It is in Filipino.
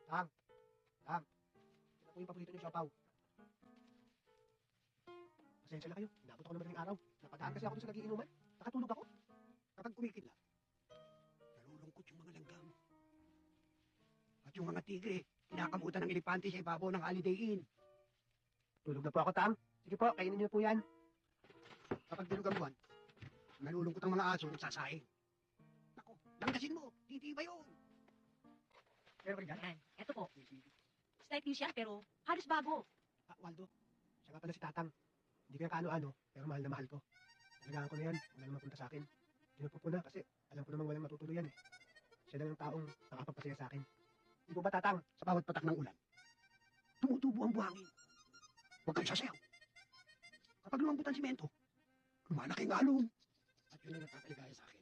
Tang, Tang. Ito po yung paborito niyong siopaw. Pasensya na kayo. Inabot ako ng madaling araw. Napadaan kasi ako dun sa nagiinuman. Nakatulog ako. Kapag kumikidlat, nalulungkot yung mga langgam. At yung mga tigre, kinakamutan ng elepante sa ibabaw ng Holiday Inn. Tulog na po ako, Tang. Sige po, kainin niyo po yan. Kapag dilog ang buwan, nalulungkot ang mga aso nagsasaing. Naku, langgasin mo, titiba yun. Pero kaya, Yan. Eto po. Slight news yan, pero halos bago. Waldo, siya nga pala si Tatang. Hindi ko yung kaano-ano, pero mahal na mahal ko. Talagaan ko na yan, wala naman punta sa akin. Hindi nagpupuna kasi alam ko namang walang matutuloy yan eh. Siya lang ang taong nakapagpasaya sa akin. Di po ba, Tatang, sa bawat patak ng ulan, tumutubo ang buhangin. Huwag kang sasayaw. Kapag lumambot ang simento, lumalaki ang alon. At yun ang nagkakaligaya sa akin.